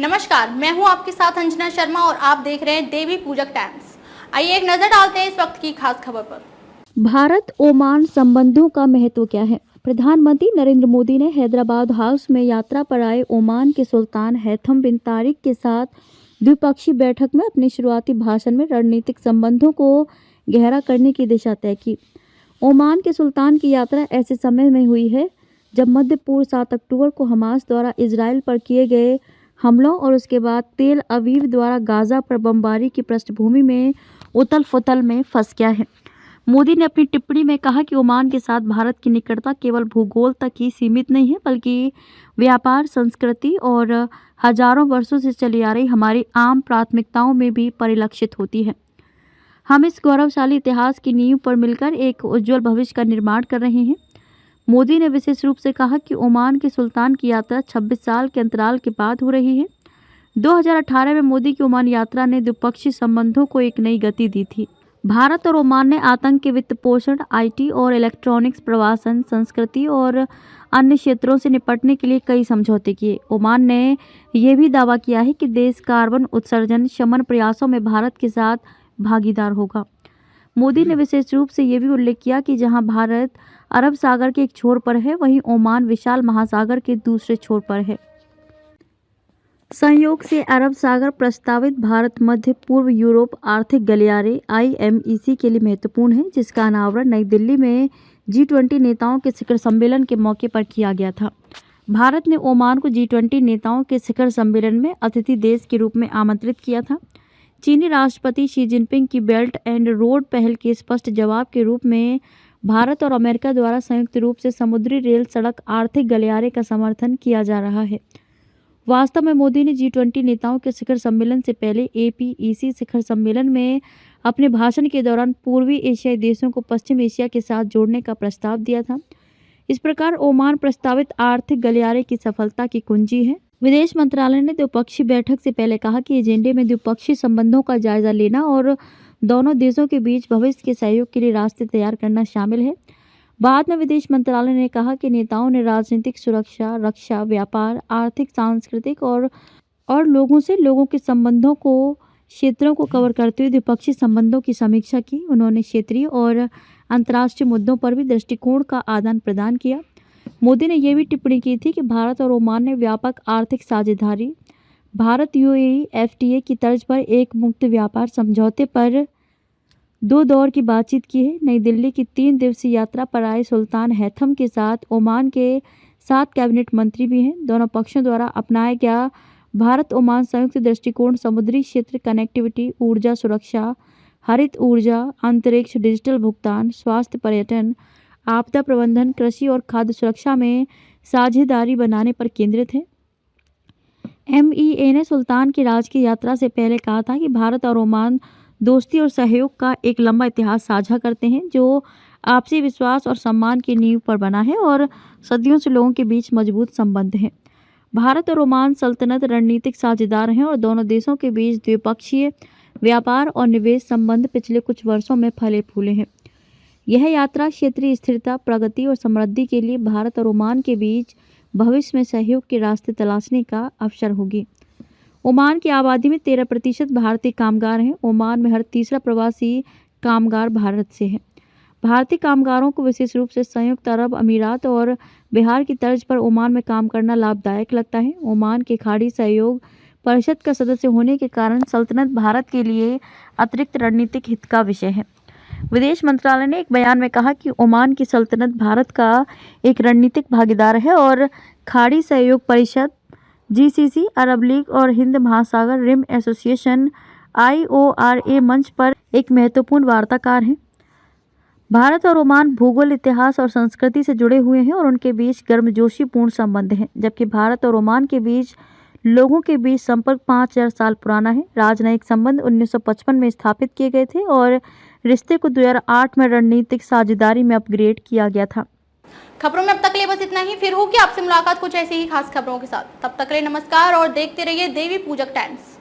नमस्कार, मैं हूं आपके साथ अंजना शर्मा और आप देख रहे हैं देवी पूजक टाइम्स। आइए एक नजर डालते हैं इस वक्त की खास खबर पर। भारत ओमान संबंधों का महत्व क्या है? प्रधानमंत्री नरेंद्र मोदी ने हैदराबाद हाउस में यात्रा पर आए ओमान के सुल्तान हैथम बिन तारिक के साथ द्विपक्षीय बैठक में अपने शुरुआती भाषण में रणनीतिक संबंधों को गहरा करने की दिशा तय की। ओमान के सुल्तान की यात्रा ऐसे समय में हुई है जब मध्य पूर्व 7 अक्टूबर को हमास द्वारा इजराइल पर किए गए हमलों और उसके बाद तेल अवीव द्वारा गाजा पर बमबारी की पृष्ठभूमि में उथल पुथल में फंस गया है। मोदी ने अपनी टिप्पणी में कहा कि ओमान के साथ भारत की निकटता केवल भूगोल तक ही सीमित नहीं है, बल्कि व्यापार, संस्कृति और हजारों वर्षों से चली आ रही हमारी आम प्राथमिकताओं में भी परिलक्षित होती है। हम इस गौरवशाली इतिहास की नींव पर मिलकर एक उज्जवल भविष्य का निर्माण कर रहे हैं। मोदी ने विशेष रूप से कहा कि ओमान के सुल्तान की यात्रा 26 साल के अंतराल के बाद हो रही है। 2018 में मोदी की ओमान यात्रा ने द्विपक्षीय संबंधों को एक नई गति दी थी। भारत और ओमान ने आतंक के वित्त पोषण, IT और इलेक्ट्रॉनिक्स, प्रवासन, संस्कृति और अन्य क्षेत्रों से निपटने के लिए कई समझौते किए। ओमान ने यह भी दावा किया है कि देश कार्बन उत्सर्जन शमन प्रयासों में भारत के साथ भागीदार होगा। मोदी ने विशेष रूप से यह भी उल्लेख किया कि जहां भारत अरब सागर के एक छोर पर है, वहीं ओमान विशाल महासागर के दूसरे छोर पर है। संयोग से अरब सागर प्रस्तावित भारत मध्य पूर्व यूरोप आर्थिक गलियारे IMEC के लिए महत्वपूर्ण है, जिसका अनावरण नई दिल्ली में G20 नेताओं के शिखर सम्मेलन के मौके पर किया गया था। भारत ने ओमान को G20 नेताओं के शिखर सम्मेलन में अतिथि देश के रूप में आमंत्रित किया था। चीनी राष्ट्रपति शी जिनपिंग की बेल्ट एंड रोड पहल के स्पष्ट जवाब के रूप में भारत और अमेरिका द्वारा संयुक्त रूप से समुद्री रेल सड़क आर्थिक गलियारे का समर्थन किया जा रहा है। वास्तव में मोदी ने G20 नेताओं के शिखर सम्मेलन से पहले APEC शिखर सम्मेलन में अपने भाषण के दौरान पूर्वी एशियाई देशों को पश्चिम एशिया के साथ जोड़ने का प्रस्ताव दिया था। इस प्रकार ओमान प्रस्तावित आर्थिक गलियारे की सफलता की कुंजी है। विदेश मंत्रालय ने द्विपक्षीय बैठक से पहले कहा कि एजेंडे में द्विपक्षीय संबंधों का जायजा लेना और दोनों देशों के बीच भविष्य के सहयोग के लिए रास्ते तैयार करना शामिल है। बाद में विदेश मंत्रालय ने कहा कि नेताओं ने राजनीतिक, सुरक्षा, रक्षा, व्यापार, आर्थिक, सांस्कृतिक और लोगों के संबंधों को क्षेत्रों को कवर करते हुए द्विपक्षीय संबंधों की समीक्षा की। उन्होंने क्षेत्रीय और अंतर्राष्ट्रीय मुद्दों पर भी दृष्टिकोण का आदान प्रदान किया। मोदी ने यह भी टिप्पणी की थी कि भारत और ओमान ने व्यापक आर्थिक साझेदारी, भारत UAE FTA की तर्ज पर एक मुक्त व्यापार समझौते पर 2 दौर की बातचीत की है। नई दिल्ली की 3 दिवसीय यात्रा पर आए सुल्तान हैथम के साथ ओमान के 7 कैबिनेट मंत्री भी हैं। दोनों पक्षों द्वारा अपनाया गया भारत ओमान संयुक्त दृष्टिकोण समुद्री क्षेत्र, कनेक्टिविटी, ऊर्जा सुरक्षा, हरित ऊर्जा, अंतरिक्ष, डिजिटल भुगतान, स्वास्थ्य, पर्यटन, आपदा प्रबंधन, कृषि और खाद्य सुरक्षा में साझेदारी बनाने पर केंद्रित है। MEA ने सुल्तान की राज की यात्रा से पहले कहा था कि भारत और ओमान दोस्ती और सहयोग का एक लंबा इतिहास साझा करते हैं, जो आपसी विश्वास और सम्मान की नींव पर बना है और सदियों से लोगों के बीच मजबूत संबंध हैं। भारत और ओमान सल्तनत रणनीतिक साझेदार हैं और दोनों देशों के बीच द्विपक्षीय व्यापार और निवेश संबंध पिछले कुछ वर्षों में फले फूले हैं। यह यात्रा क्षेत्रीय स्थिरता, प्रगति और समृद्धि के लिए भारत और ओमान के बीच भविष्य में सहयोग के रास्ते तलाशने का अवसर होगी। ओमान की आबादी में 13% भारतीय कामगार हैं। ओमान में हर तीसरा प्रवासी कामगार भारत से है। भारतीय कामगारों को विशेष रूप से संयुक्त अरब अमीरात और बिहार की तर्ज पर ओमान में काम करना लाभदायक लगता है। ओमान के खाड़ी सहयोग परिषद का सदस्य होने के कारण सल्तनत भारत के लिए अतिरिक्त रणनीतिक हित का विषय है। विदेश मंत्रालय ने एक बयान में कहा कि ओमान की सल्तनत भारत का एक रणनीतिक भागीदार है और खाड़ी सहयोग परिषद, GCC, अरब लीग और हिंद महासागर रिम एसोसिएशन IORA मंच पर एक महत्वपूर्ण वार्ताकार हैं। भारत और ओमान भूगोल, इतिहास और संस्कृति से जुड़े हुए हैं और उनके बीच गर्मजोशीपूर्ण संबंध हैं, जबकि भारत और ओमान के बीच लोगों के बीच संपर्क 5000 साल पुराना है। राजनयिक संबंध 1955 में स्थापित किए गए थे और रिश्ते को 2008 में रणनीतिक साझेदारी में अपग्रेड किया गया था। खबरों में अब तक के लिए बस इतना ही। फिर होगी आपसे मुलाकात कुछ ऐसी ही खास खबरों के साथ। तब तक के लिए नमस्कार और देखते रहिए देवी पूजक टाइम्स।